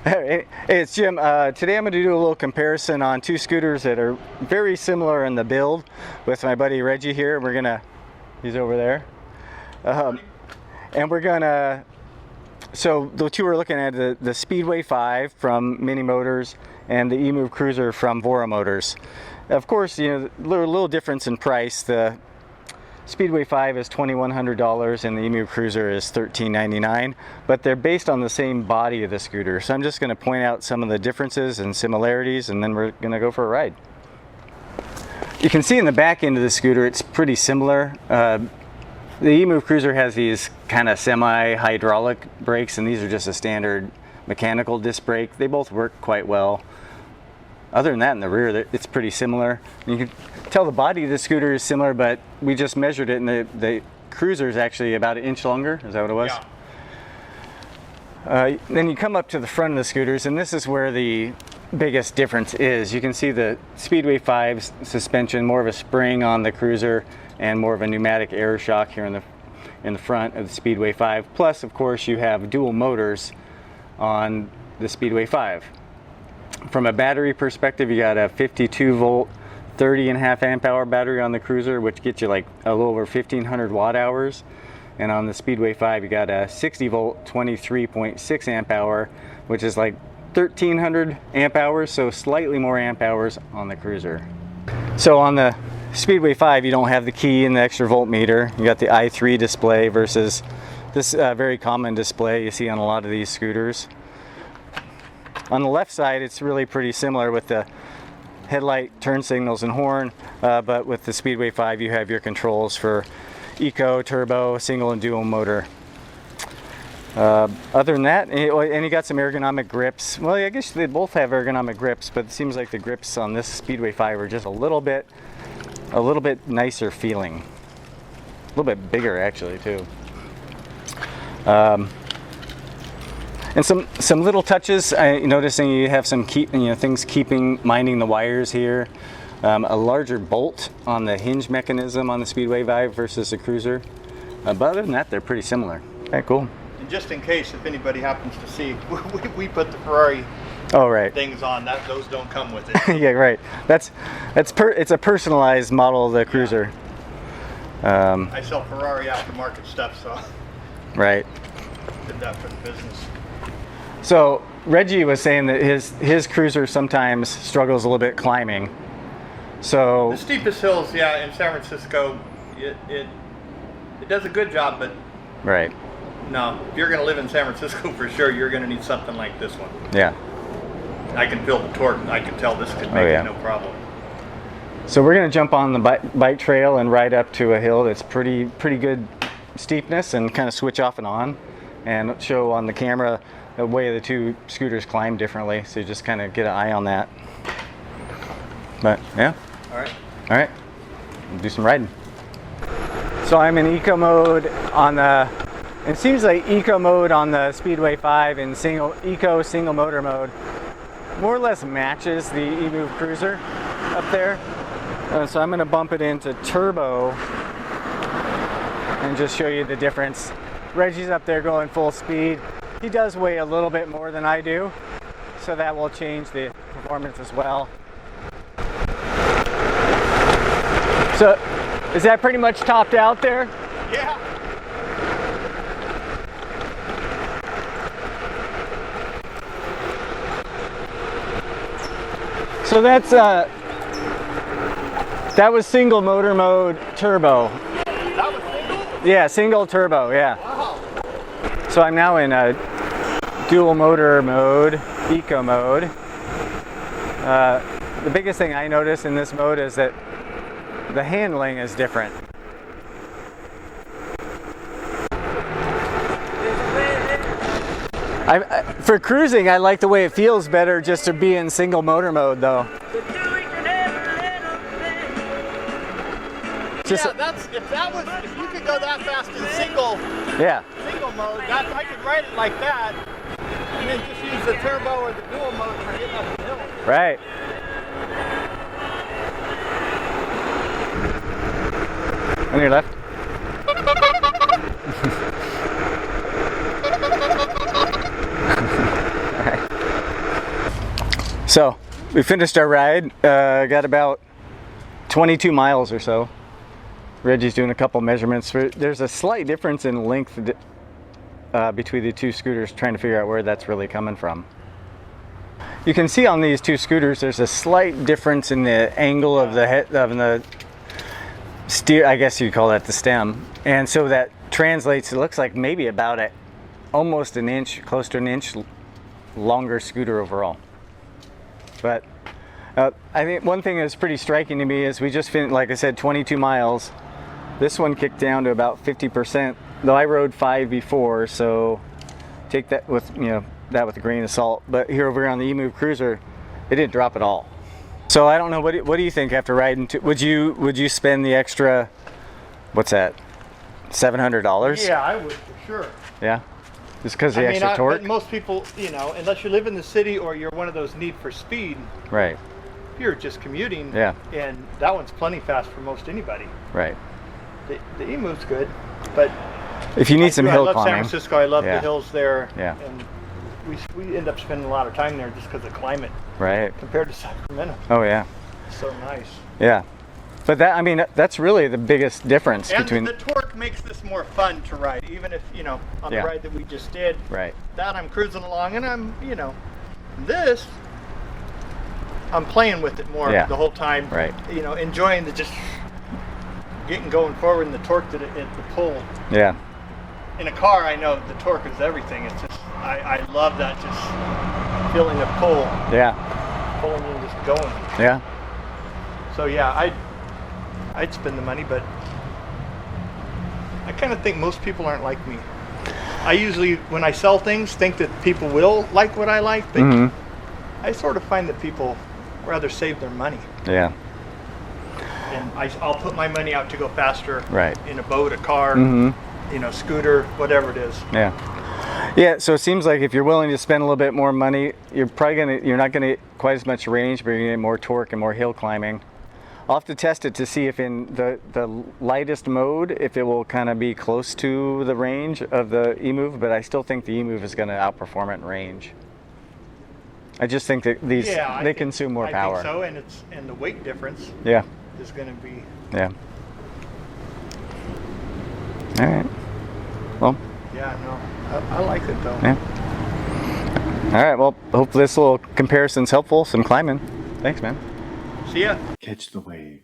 Hey, it's Jim. Today I'm going to do a little comparison on two scooters that are very similar in the build with my buddy Reggie here. He's over there. And we're gonna, so the two we're looking at, the Speedway 5 from Mini Motors and the Emove Cruiser from Vora Motors. Of course, you know, little difference in price. The Speedway 5 is $2,100 and the Emove Cruiser is $1,399, but they're based on the same body of the scooter. So I'm just going to point out some of the differences and similarities, and then we're going to go for a ride. You can see in the back end of the scooter it's pretty similar. The Emove Cruiser has these kind of semi-hydraulic brakes, and these are just a standard mechanical disc brake. They both work quite well. Other than that, in the rear, it's pretty similar. You can tell the body of the scooter is similar, but we just measured it, and the Cruiser is actually about 1 inch longer. Is that what it was? Yeah. Then you come up to the front of the scooters, and this is where the biggest difference is. You can see the Speedway 5's suspension, more of a spring on the Cruiser, and more of a pneumatic air shock here in the front of the Speedway 5. Plus, of course, you have dual motors on the Speedway 5. From a battery perspective, you got a 52 volt 30.5 amp hour battery on the Cruiser, which gets you like a little over 1,500 watt hours, and on the Speedway 5 you got a 60 volt 23.6 amp hour, which is like 1,300 amp hours, so slightly more amp hours on the Cruiser. So on the Speedway 5 you don't have the key and the extra voltmeter. You got the i3 display versus this very common display you see on a lot of these scooters. On the left side, it's really pretty similar with the headlight, turn signals, and horn, but with the Speedway 5, you have your controls for eco, turbo, single, and dual motor. Other than that, and you got some ergonomic grips. Well, I guess they both have ergonomic grips, but it seems like the grips on this Speedway 5 are just a little bit nicer feeling. A little bit bigger, actually, too. And some little touches. Noticing you have some things minding the wires here. A larger bolt on the hinge mechanism on the Speedway 5 versus the Cruiser. But other than that, they're pretty similar. Okay, cool. And just in case, if anybody happens to see, we put the Ferrari things on. Those don't come with it. Yeah, right. It's a personalized model of the Cruiser. I sell Ferrari aftermarket stuff, so right. Did that for the business. So Reggie was saying that his Cruiser sometimes struggles a little bit climbing. So the steepest hills, yeah, in San Francisco, it does a good job, but right. No, if you're going to live in San Francisco for sure, you're going to need something like this one. Yeah. I can feel the torque. I can tell this could make it no problem. So we're going to jump on the bike trail and ride up to a hill that's pretty good steepness, and kind of switch off and on, and show on the camera the way the two scooters climb differently, so you just kind of get an eye on that. But yeah. All right, we'll do some riding. So I'm in eco mode on the, it seems like eco mode on the Speedway 5 and single motor mode more or less matches the Emove Cruiser up there. So I'm going to bump it into turbo and just show you the difference. Reggie's up there going full speed. He does weigh a little bit more than I do, so that will change the performance as well. So, is that pretty much topped out there? Yeah. So that's that was single motor mode turbo. That was single? Yeah, single turbo, yeah. Wow. So I'm now in a dual motor mode, eco mode. The biggest thing I notice in this mode is that the handling is different. For cruising, I like the way it feels better just to be in single motor mode, though. If you could go that fast in single mode, I could ride it like that, and then just use the turbo or the dual mode for getting up the hill. Right. On your left. All right. So we finished our ride, got about 22 miles or so. Reggie's doing a couple measurements. There's a slight difference in length between the two scooters, trying to figure out where that's really coming from. You can see on these two scooters there's a slight difference in the angle of the head of the steer, I guess you'd call that the stem, and so that translates, it looks like maybe about almost an inch, close to an inch longer scooter overall. But I think one thing that's pretty striking to me is we just finished, like I said, 22 miles. This one kicked down to about 50%, though I rode 5 before, so take that with, that with a grain of salt. But here over here on the Emove Cruiser, it didn't drop at all. So I don't know, what do you think after riding? Would you spend the extra, what's that, $700? Yeah, I would for sure. Yeah, just because of the extra torque. But most people, unless you live in the city or you're one of those need for speed. Right. You're just commuting. Yeah. And that one's plenty fast for most anybody. Right. The Emove's good, but if you need some hill climbing. I love San Francisco. I love the hills there. Yeah. And we end up spending a lot of time there just because of the climate. Right. Compared to Sacramento. Oh yeah. It's so nice. Yeah. But that's really the biggest difference between. And the torque makes this more fun to ride, even if on the ride that we just did. Right. That I'm cruising along, and I'm this. I'm playing with it more the whole time. Right. Enjoying the just getting going forward and the torque that the pull. Yeah. In a car, I know the torque is everything. It's just I love that just feeling the pull. Yeah. Pulling and just going. Yeah. So yeah, I'd spend the money, but I kind of think most people aren't like me. I usually, when I sell things, think that people will like what I like, but I sort of find that people rather save their money. Yeah. And I'll put my money out to go faster. Right. In a boat, a car, scooter, whatever it is. Yeah. Yeah, so it seems like if you're willing to spend a little bit more money, you're not gonna get quite as much range, but you're gonna get more torque and more hill climbing. I'll have to test it to see if in the lightest mode, if it will kind of be close to the range of the Emove, but I still think the Emove is gonna outperform it in range. I just think that they consume more power. I think so, and the weight difference. Yeah. Is gonna be. Yeah. All right. Well. Yeah, no, I like it though. Yeah. All right, well, hopefully this little comparison's helpful, some climbing. Thanks, man. See ya. Catch the wave.